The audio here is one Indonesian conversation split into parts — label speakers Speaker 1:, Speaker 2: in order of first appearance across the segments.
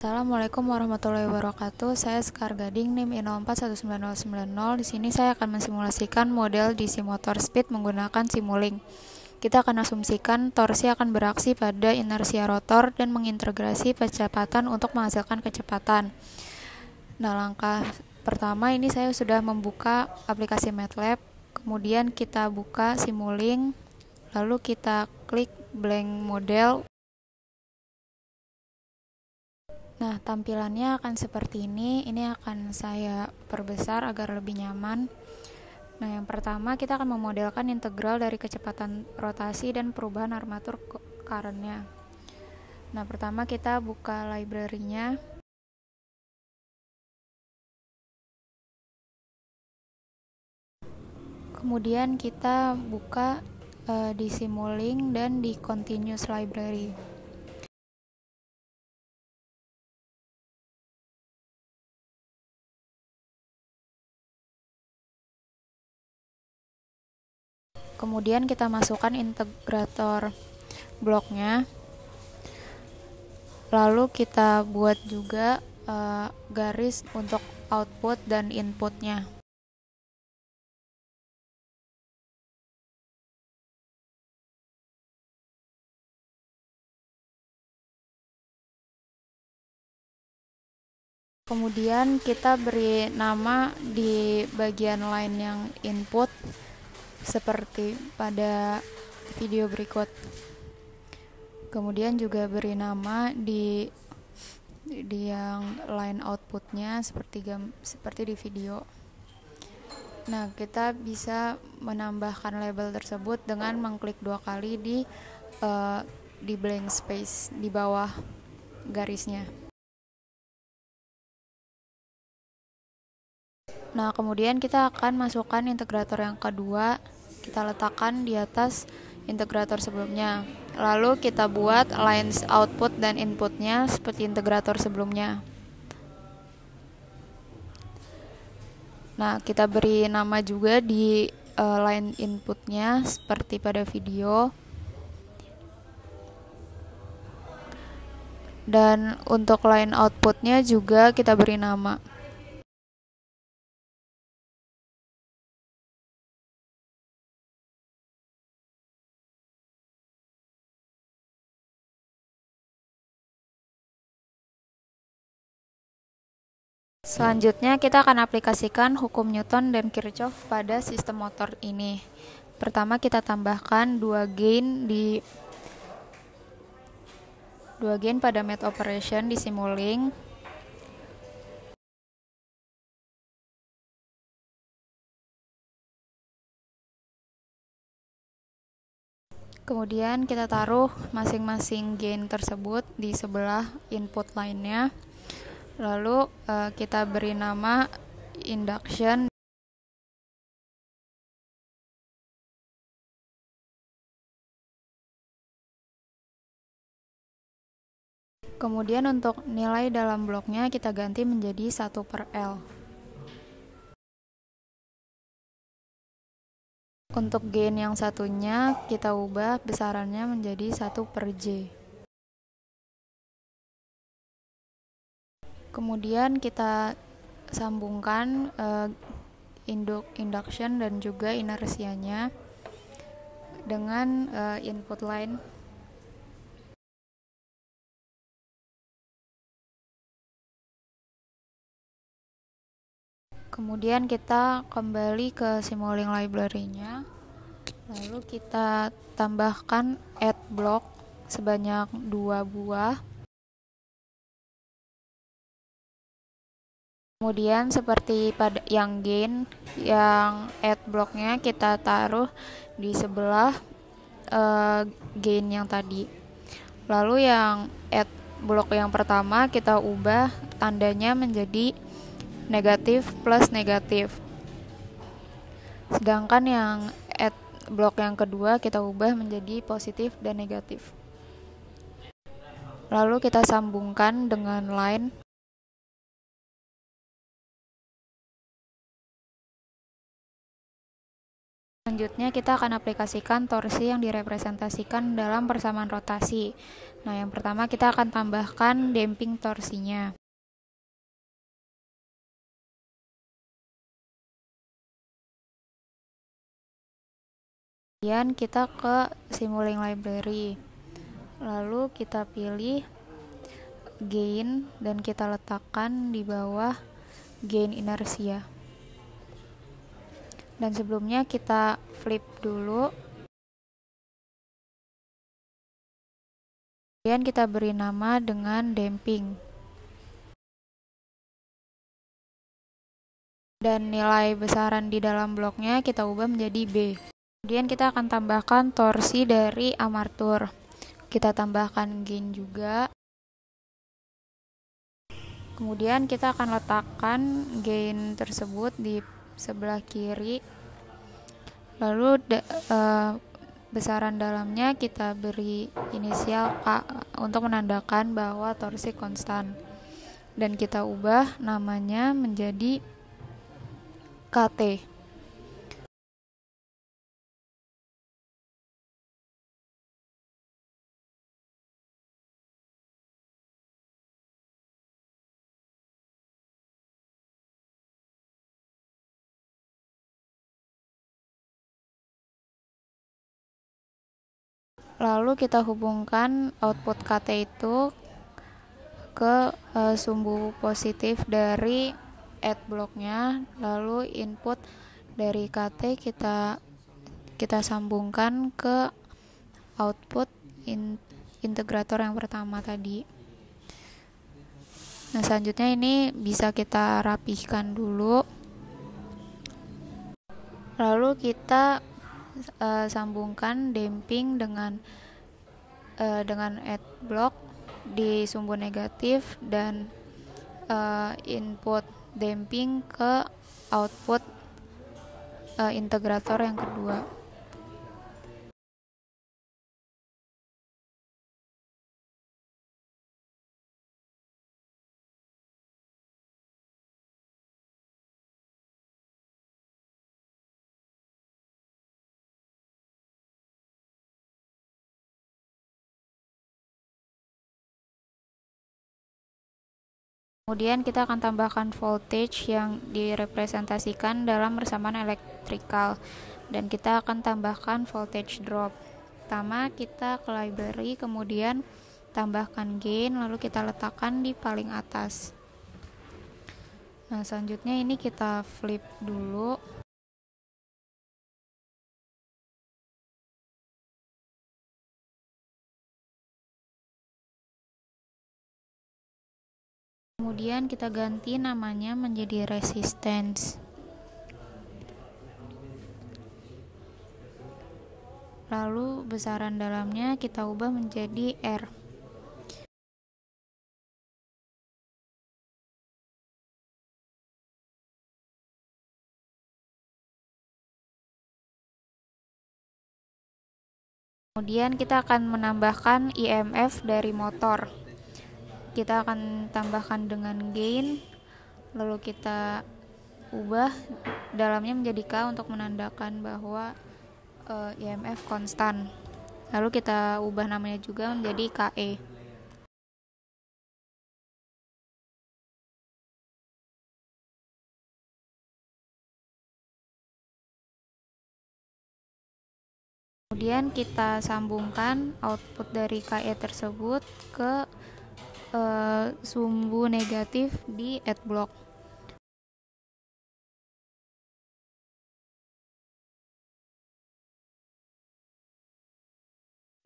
Speaker 1: Assalamualaikum warahmatullahi wabarakatuh. Saya Sekar Gading, NIM I041990. Di sini saya akan mensimulasikan model DC motor speed menggunakan Simulink. Kita akan asumsikan torsi akan beraksi pada inersia rotor dan mengintegrasi kecepatan untuk menghasilkan kecepatan. Nah, langkah pertama ini saya sudah membuka aplikasi MATLAB. Kemudian kita buka Simulink, lalu kita klik blank model. Nah, tampilannya akan seperti ini. Ini akan saya perbesar agar lebih nyaman. Nah, yang pertama kita akan memodelkan integral dari kecepatan rotasi dan perubahan armatur current-nya. Nah, pertama kita buka library-nya. Kemudian kita buka di Simulink dan di Continuous Library. Kemudian kita masukkan integrator bloknya. Lalu kita buat juga garis untuk output dan inputnya. Kemudian kita beri nama di bagian line yang input seperti pada video berikut. Kemudian juga beri nama di yang line outputnya seperti di video. Nah, kita bisa menambahkan label tersebut dengan mengklik 2 kali di blank space di bawah garisnya. Nah, kemudian kita akan masukkan integrator yang kedua, kita letakkan di atas integrator sebelumnya. Lalu kita buat lines output dan inputnya seperti integrator sebelumnya. Nah, kita beri nama juga di line inputnya seperti pada video. Dan untuk line outputnya juga kita beri nama. Selanjutnya kita akan aplikasikan hukum Newton dan Kirchhoff pada sistem motor ini. Pertama kita tambahkan 2 gain pada math operation di Simulink. Kemudian kita taruh masing-masing gain tersebut di sebelah input lainnya. Lalu kita beri nama induction. Kemudian untuk nilai dalam bloknya kita ganti menjadi 1/L. Untuk gain yang satunya kita ubah besarannya menjadi 1/J. Kemudian kita sambungkan induction dan juga inersianya dengan input line. Kemudian kita kembali ke Simulink library-nya. Lalu kita tambahkan add block sebanyak 2 buah. Kemudian seperti pada yang gain, yang add blocknya kita taruh di sebelah gain yang tadi. Lalu yang add block yang pertama kita ubah tandanya menjadi negatif plus negatif. Sedangkan yang add block yang kedua kita ubah menjadi positif dan negatif. Lalu kita sambungkan dengan line. Selanjutnya kita akan aplikasikan torsi yang direpresentasikan dalam persamaan rotasi. Nah, yang pertama kita akan tambahkan damping torsinya. Kemudian kita ke Simulink Library. Lalu kita pilih gain dan kita letakkan di bawah gain inersia. Dan sebelumnya kita flip dulu. Kemudian kita beri nama dengan damping. Dan nilai besaran di dalam bloknya kita ubah menjadi B. Kemudian kita akan tambahkan torsi dari armatur. Kita tambahkan gain juga. Kemudian kita akan letakkan gain tersebut di sebelah kiri. Lalu besaran dalamnya kita beri inisial K untuk menandakan bahwa torsi konstan. Dan kita ubah namanya menjadi KT. Lalu kita hubungkan output KT itu ke sumbu positif dari add blocknya. Lalu input dari KT kita sambungkan ke output integrator yang pertama tadi. Nah, selanjutnya ini bisa kita rapihkan dulu. Lalu kita sambungkan damping dengan add block di sumbu negatif dan input damping ke output integrator yang kedua. Kemudian kita akan tambahkan voltage yang direpresentasikan dalam persamaan elektrikal, dan kita akan tambahkan voltage drop. Pertama kita ke library, kemudian tambahkan gain, lalu kita letakkan di paling atas. Nah, selanjutnya ini kita flip dulu. Kemudian kita ganti namanya menjadi resistance. Lalu besaran dalamnya kita ubah menjadi R. Kemudian kita akan menambahkan IMF dari motor. Kita akan tambahkan dengan gain, lalu kita ubah dalamnya menjadi K untuk menandakan bahwa IMF konstan. Lalu kita ubah namanya juga menjadi KE. Kemudian kita sambungkan output dari KE tersebut ke sumbu negatif di add block.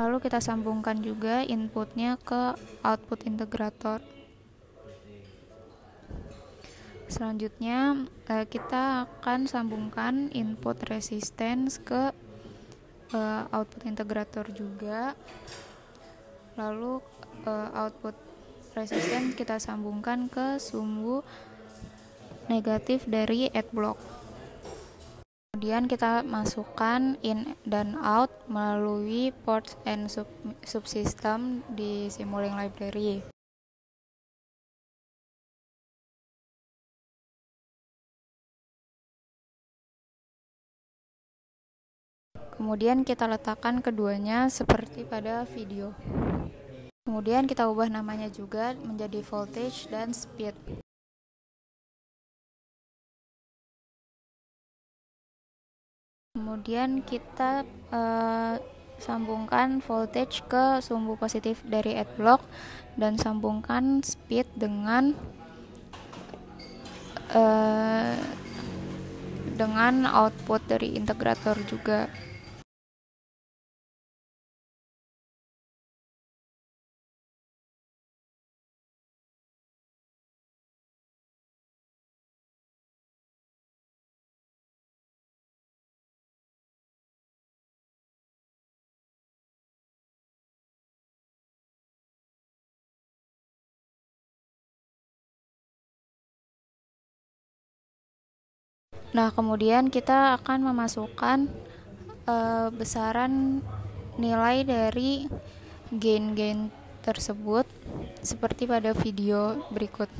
Speaker 1: Lalu kita sambungkan juga inputnya ke output integrator. Selanjutnya kita akan sambungkan input resistance ke output integrator juga. Lalu output resistance kita sambungkan ke sumbu negatif dari add block. Kemudian kita masukkan in dan out melalui ports and subsystem di Simulink Library. Kemudian kita letakkan keduanya seperti pada video. Kemudian kita ubah namanya juga menjadi voltage dan speed. Kemudian kita sambungkan voltage ke sumbu positif dari adblock dan sambungkan speed dengan output dari integrator juga. Nah, kemudian kita akan memasukkan besaran nilai dari gain tersebut seperti pada video berikut.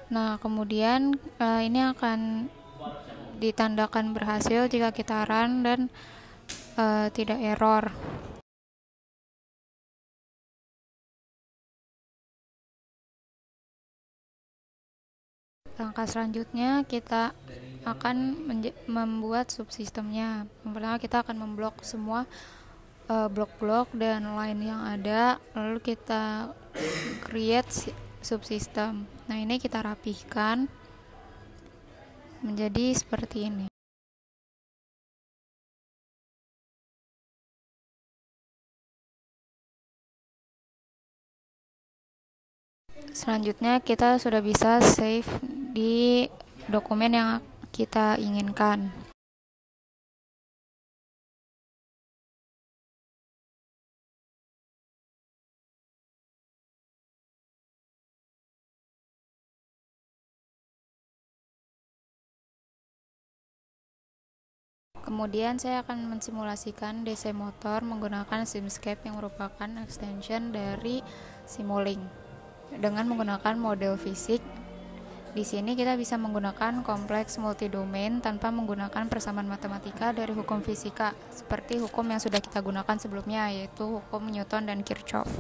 Speaker 1: Nah, kemudian ini akan ditandakan berhasil jika kita run dan tidak error. Langkah selanjutnya kita akan membuat subsistemnya. Yang pertama kita akan memblok semua blok-blok dan line yang ada, lalu kita create subsystem. Nah, ini kita rapihkan menjadi seperti ini. Selanjutnya kita sudah bisa save di dokumen yang kita inginkan. Kemudian saya akan mensimulasikan DC motor menggunakan Simscape yang merupakan extension dari Simulink dengan menggunakan model fisik. Di sini kita bisa menggunakan kompleks multidomain tanpa menggunakan persamaan matematika dari hukum fisika seperti hukum yang sudah kita gunakan sebelumnya, yaitu hukum Newton dan Kirchhoff.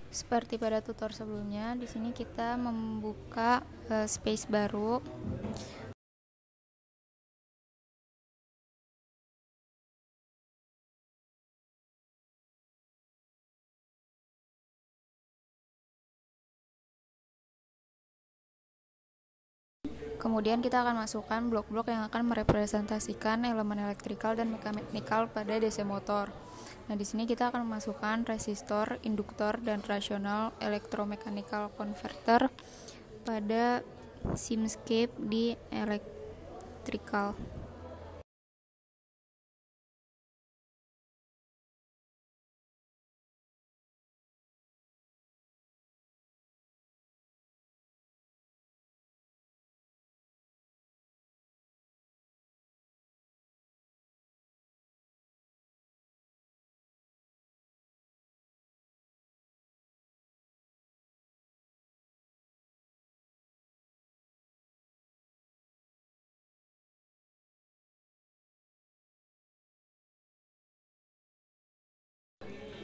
Speaker 1: Seperti pada tutor sebelumnya, di sini kita membuka space baru. Kemudian kita akan masukkan blok-blok yang akan merepresentasikan elemen elektrikal dan mekanikal pada DC motor. Nah, di sini kita akan memasukkan resistor, induktor, dan rasional elektromechanical converter pada Simscape di electrical.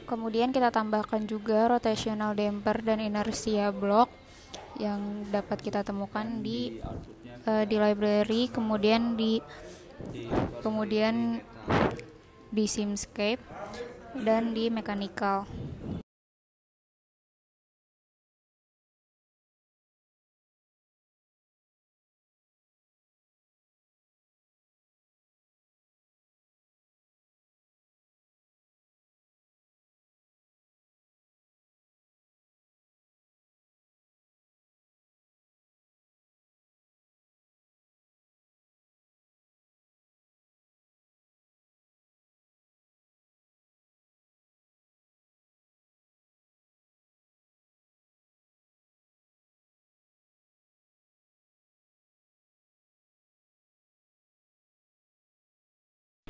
Speaker 1: Kemudian kita tambahkan juga rotational damper dan inertia block yang dapat kita temukan di library, kemudian di Simscape dan di mechanical.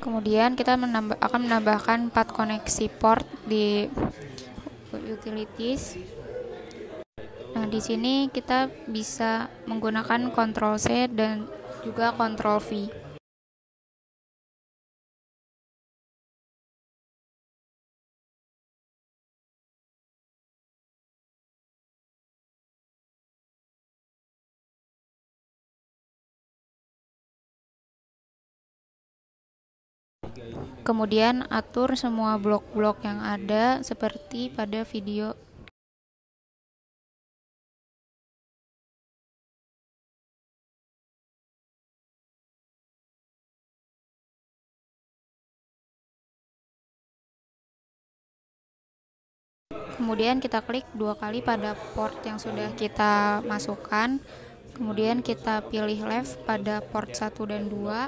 Speaker 1: Kemudian kita akan menambahkan 4 koneksi port di utilities. Nah, di sini kita bisa menggunakan Ctrl C dan juga Ctrl V. Kemudian atur semua blok-blok yang ada seperti pada video. Kemudian kita klik 2 kali pada port yang sudah kita masukkan. Kemudian kita pilih left pada port 1 dan 2,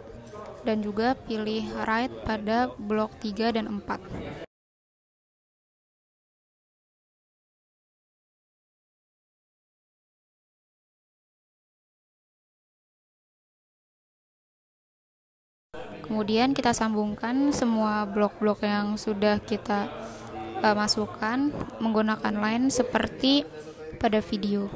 Speaker 1: dan juga pilih right pada blok 3 dan 4. Kemudian kita sambungkan semua blok-blok yang sudah kita masukkan menggunakan line seperti pada video.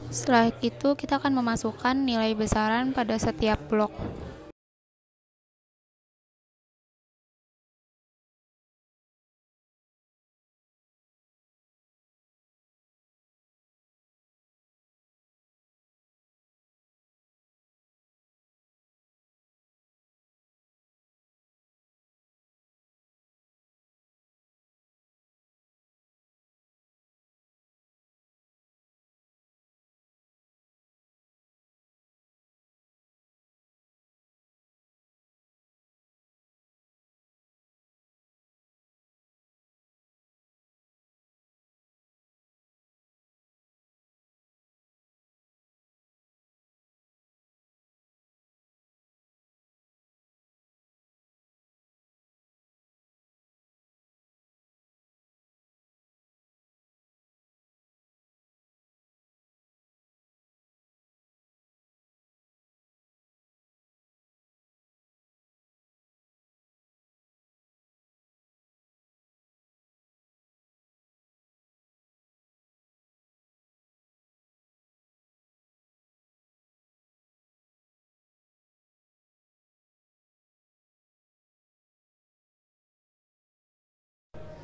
Speaker 1: Setelah itu kita akan memasukkan nilai besaran pada setiap blok.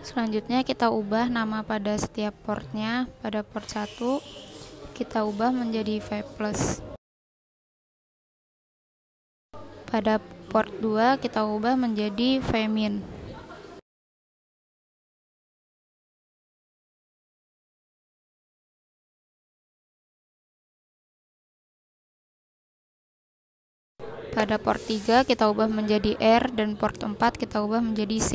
Speaker 1: Selanjutnya kita ubah nama pada setiap portnya. Pada port 1 kita ubah menjadi V+. Pada port 2 kita ubah menjadi V-min. Pada port 3 kita ubah menjadi R, dan port 4 kita ubah menjadi C.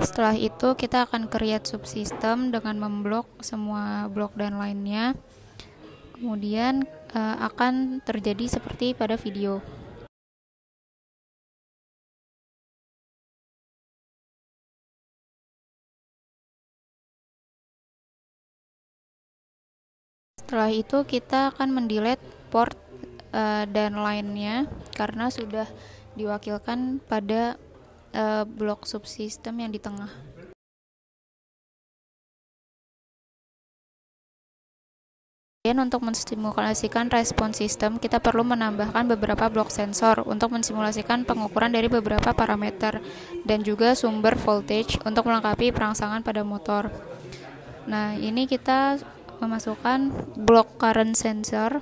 Speaker 1: Setelah itu kita akan create subsystem dengan memblok semua blok dan lainnya. Kemudian akan terjadi seperti pada video. Setelah itu kita akan mendelete port dan lainnya karena sudah diwakilkan pada blok subsystem yang di tengah. Dan untuk mensimulasikan respon sistem, kita perlu menambahkan beberapa blok sensor untuk mensimulasikan pengukuran dari beberapa parameter dan juga sumber voltage untuk melengkapi perangsangan pada motor. Nah, ini kita memasukkan blok current sensor,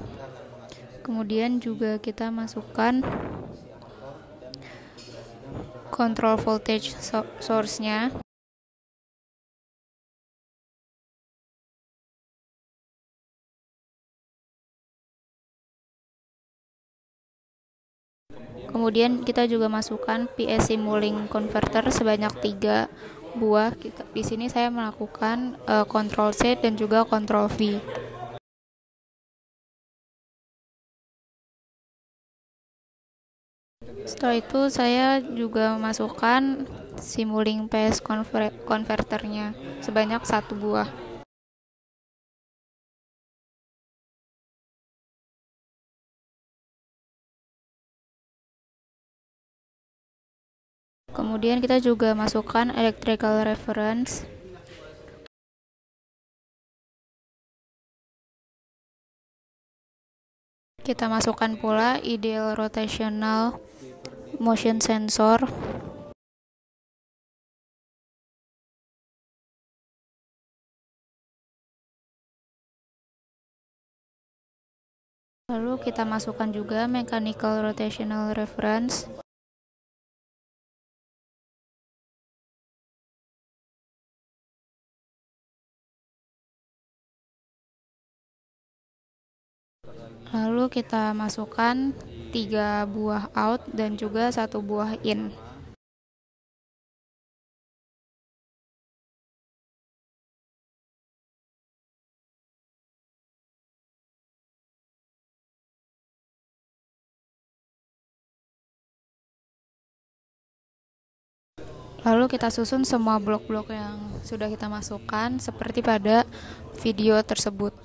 Speaker 1: kemudian juga kita masukkan control voltage source-nya. Kemudian kita juga masukkan PS Simulink Converter sebanyak 3 buah. Di sini saya melakukan Ctrl C dan juga Ctrl V. Setelah itu saya juga masukkan Simulink PS Converternya sebanyak 1 buah. Kemudian kita juga masukkan electrical reference. Kita masukkan pula ideal rotational motion sensor. Lalu kita masukkan juga mechanical rotational reference. Lalu kita masukkan 3 buah out dan juga 1 buah in. Lalu kita susun semua blok-blok yang sudah kita masukkan seperti pada video tersebut.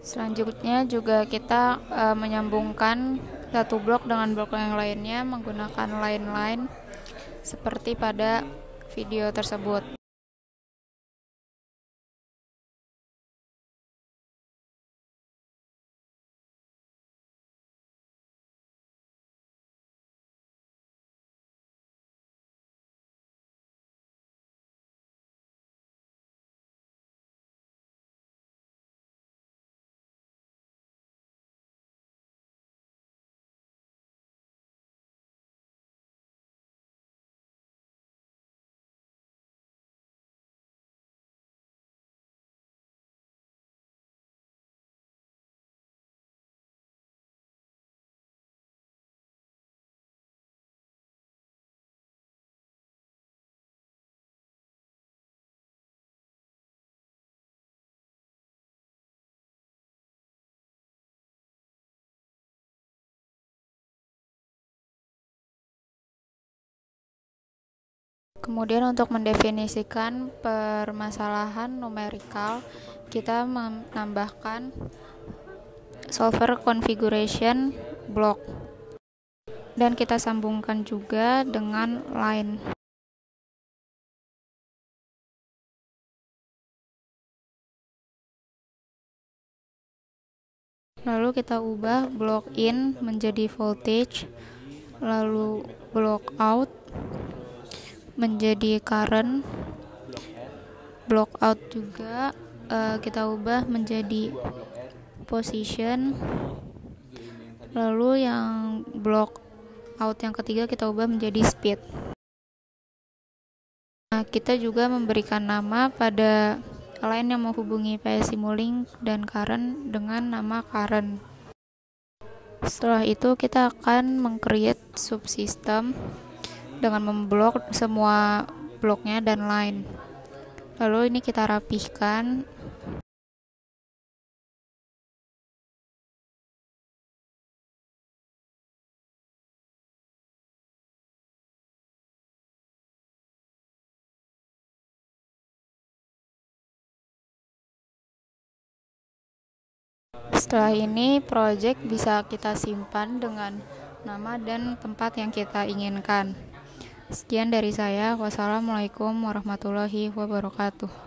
Speaker 1: Selanjutnya juga kita menyambungkan satu blok dengan blok yang lainnya menggunakan line-line seperti pada video tersebut. Kemudian untuk mendefinisikan permasalahan numerikal, kita menambahkan solver configuration block dan kita sambungkan juga dengan line. Lalu kita ubah block in menjadi voltage lalu block out menjadi current, block out juga kita ubah menjadi position, lalu yang block out yang ketiga kita ubah menjadi speed. Nah, kita juga memberikan nama pada line yang menghubungi PS Simulink dan current dengan nama current. Setelah itu kita akan meng-create subsystem dengan memblok semua bloknya dan line. Lalu ini kita rapihkan. Setelah ini project bisa kita simpan dengan nama dan tempat yang kita inginkan. Sekian dari saya. Wassalamualaikum warahmatullahi wabarakatuh.